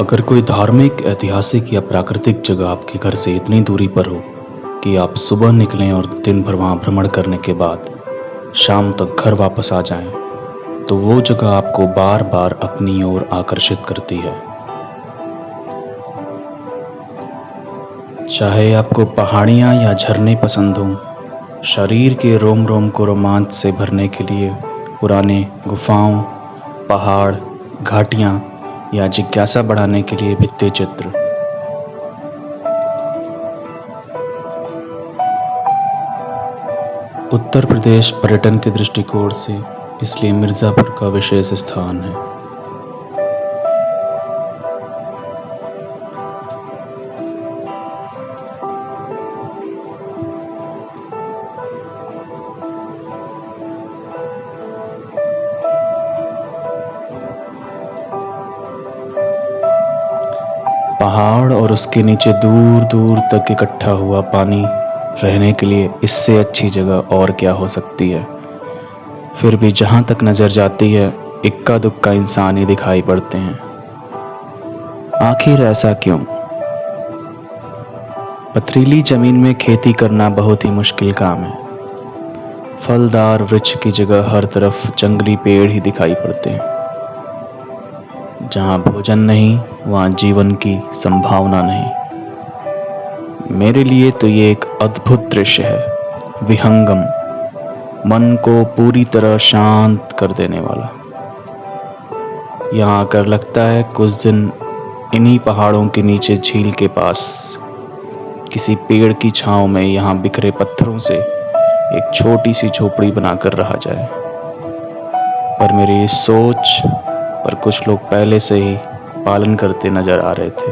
अगर कोई धार्मिक, ऐतिहासिक या प्राकृतिक जगह आपके घर से इतनी दूरी पर हो कि आप सुबह निकलें और दिन भर वहाँ भ्रमण करने के बाद शाम तक घर वापस आ जाएं, तो वो जगह आपको बार बार अपनी ओर आकर्षित करती है। चाहे आपको पहाड़ियाँ या झरने पसंद हों, शरीर के रोम रोम को रोमांच से भरने के लिए पुराने गुफाओं, पहाड़, घाटियाँ या जिज्ञासा बढ़ाने के लिए भित्ति चित्र। उत्तर प्रदेश पर्यटन के दृष्टिकोण से इसलिए मिर्ज़ापुर का विशेष स्थान है। पहाड़ और उसके नीचे दूर दूर तक इकट्ठा हुआ पानी, रहने के लिए इससे अच्छी जगह और क्या हो सकती है। फिर भी जहाँ तक नज़र जाती है, इक्का दुक्का इंसान ही दिखाई पड़ते हैं। आखिर ऐसा क्यों? पथरीली जमीन में खेती करना बहुत ही मुश्किल काम है। फलदार वृक्ष की जगह हर तरफ जंगली पेड़ ही दिखाई पड़ते हैं। जहाँ भोजन नहीं, वहाँ जीवन की संभावना नहीं। मेरे लिए तो ये एक अद्भुत दृश्य है, विहंगम, मन को पूरी तरह शांत कर देने वाला। यहाँ आकर लगता है कुछ दिन इन्हीं पहाड़ों के नीचे झील के पास किसी पेड़ की छांव में यहाँ बिखरे पत्थरों से एक छोटी सी झोपड़ी बनाकर रहा जाए। पर मेरी इस सोच पर कुछ लोग पहले से ही पालन करते नजर आ रहे थे।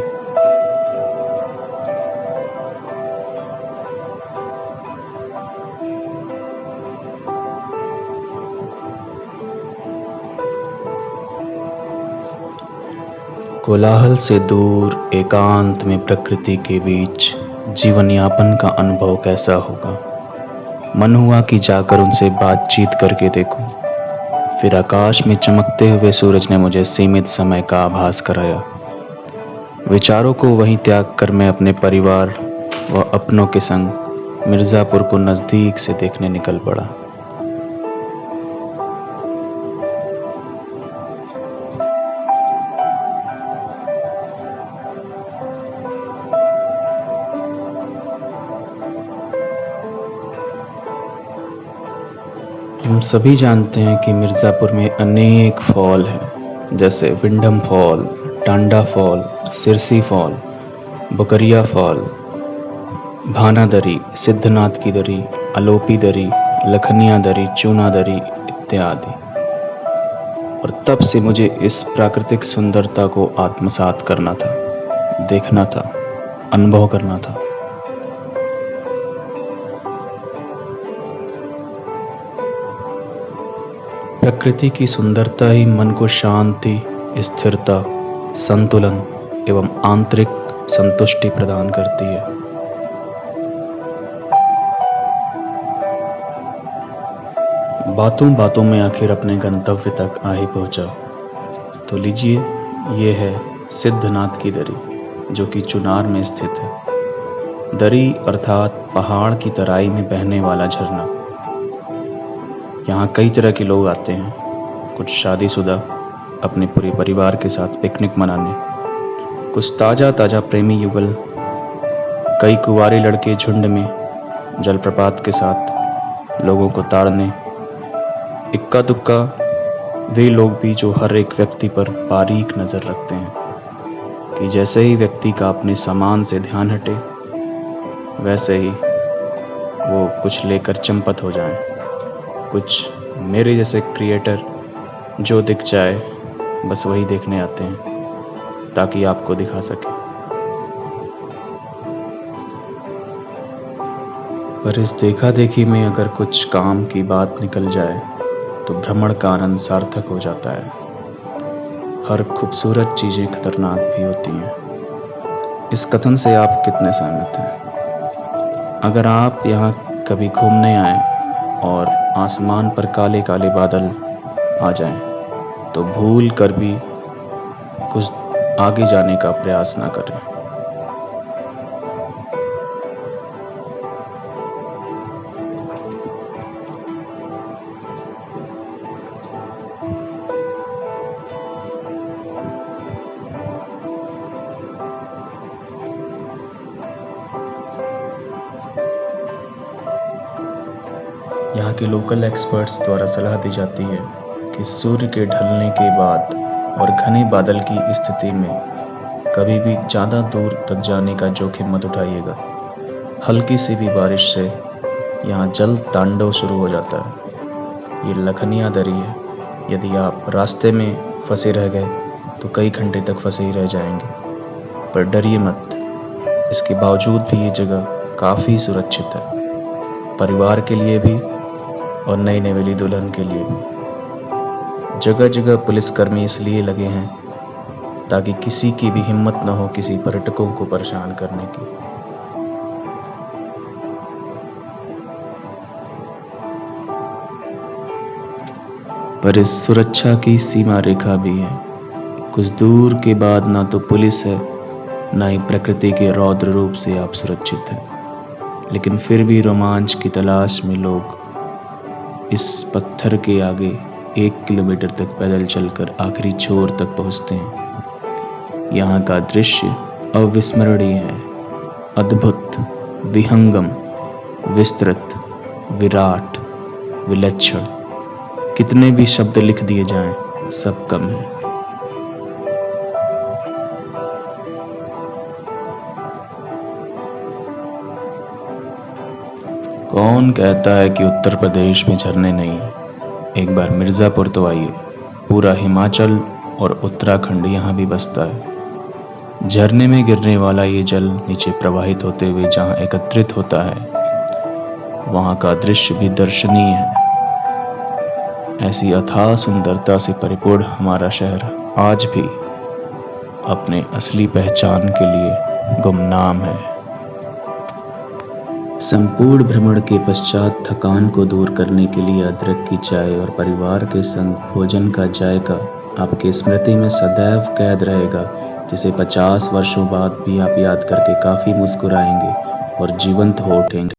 कोलाहल से दूर एकांत में प्रकृति के बीच जीवन यापन का अनुभव कैसा होगा। मन हुआ कि जाकर उनसे बातचीत करके देखूं। फिर आकाश में चमकते हुए सूरज ने मुझे सीमित समय का आभास कराया। विचारों को वहीं त्याग कर मैं अपने परिवार व अपनों के संग मिर्ज़ापुर को नज़दीक से देखने निकल पड़ा। हम सभी जानते हैं कि मिर्ज़ापुर में अनेक फॉल हैं, जैसे Wyndham fall, Tanda fall, Sirsi fall, Bakaria fall, Bhana Dari, Siddhnath की दरी, अलोपी दरी, लखनिया दरी, चूना दरी इत्यादि। और तब से मुझे इस प्राकृतिक सुंदरता को आत्मसात करना था, देखना था, अनुभव करना था। प्रकृति की सुंदरता ही मन को शांति, स्थिरता, संतुलन एवं आंतरिक संतुष्टि प्रदान करती है। बातों बातों में आखिर अपने गंतव्य तक आ ही पहुंचा। तो लीजिए, ये है सिद्धनाथ की दरी, जो कि चुनार में स्थित है। दरी अर्थात पहाड़ की तराई में बहने वाला झरना। यहाँ कई तरह के लोग आते हैं, कुछ शादीशुदा अपने पूरे परिवार के साथ पिकनिक मनाने, कुछ ताज़ा ताज़ा प्रेमी युगल, कई कुंवारे लड़के झुंड में जलप्रपात के साथ लोगों को ताड़ने, इक्का दुक्का वे लोग भी जो हर एक व्यक्ति पर बारीक नज़र रखते हैं कि जैसे ही व्यक्ति का अपने सामान से ध्यान हटे, वैसे ही वो कुछ लेकर चंपत हो जाएं। कुछ मेरे जैसे क्रिएटर जो दिख जाए बस वही देखने आते हैं ताकि आपको दिखा सके। पर इस देखा देखी में अगर कुछ काम की बात निकल जाए तो भ्रमण का आनंद सार्थक हो जाता है। हर खूबसूरत चीज़ें खतरनाक भी होती हैं। इस कथन से आप कितने सहमत हैं? अगर आप यहाँ कभी घूमने आए और आसमान पर काले काले बादल आ जाएं, तो भूल कर भी कुछ आगे जाने का प्रयास ना करें। यहाँ के लोकल एक्सपर्ट्स द्वारा सलाह दी जाती है कि सूर्य के ढलने के बाद और घने बादल की स्थिति में कभी भी ज़्यादा दूर तक जाने का जोखिम मत उठाइएगा। हल्की सी भी बारिश से यहाँ जल तांडव शुरू हो जाता है। ये लखनिया दरी है। यदि आप रास्ते में फंसे रह गए तो कई घंटे तक फंसे ही रह जाएंगे, पर डरिए मत। इसके बावजूद भी ये जगह काफ़ी सुरक्षित है, परिवार के लिए भी और नई नवेली दुल्हन के लिए भी। जगह जगह पुलिसकर्मी इसलिए लगे हैं ताकि किसी की भी हिम्मत न हो किसी पर्यटकों को परेशान करने की। पर इस सुरक्षा की सीमा रेखा भी है। कुछ दूर के बाद ना तो पुलिस है, ना ही प्रकृति के रौद्र रूप से आप सुरक्षित हैं। लेकिन फिर भी रोमांच की तलाश में लोग इस पत्थर के आगे 1 किलोमीटर तक पैदल चलकर आखिरी छोर तक पहुंचते हैं। यहाँ का दृश्य अविस्मरणीय है, अद्भुत, विहंगम, विस्तृत, विराट, विलक्षण। कितने भी शब्द लिख दिए जाएं, सब कम है। कौन कहता है कि उत्तर प्रदेश में झरने नहीं? एक बार मिर्ज़ापुर तो आइए। पूरा हिमाचल और उत्तराखंड यहाँ भी बसता है। झरने में गिरने वाला ये जल नीचे प्रवाहित होते हुए जहाँ एकत्रित होता है, वहाँ का दृश्य भी दर्शनीय है। ऐसी अथाह सुंदरता से परिपूर्ण हमारा शहर आज भी अपने असली पहचान के लिए गुमनाम है। संपूर्ण भ्रमण के पश्चात थकान को दूर करने के लिए अदरक की चाय और परिवार के संग भोजन का जायका आपकी स्मृति में सदैव कैद रहेगा, जिसे 50 वर्षों बाद भी आप याद करके काफ़ी मुस्कुराएंगे और जीवंत हो उठेंगे।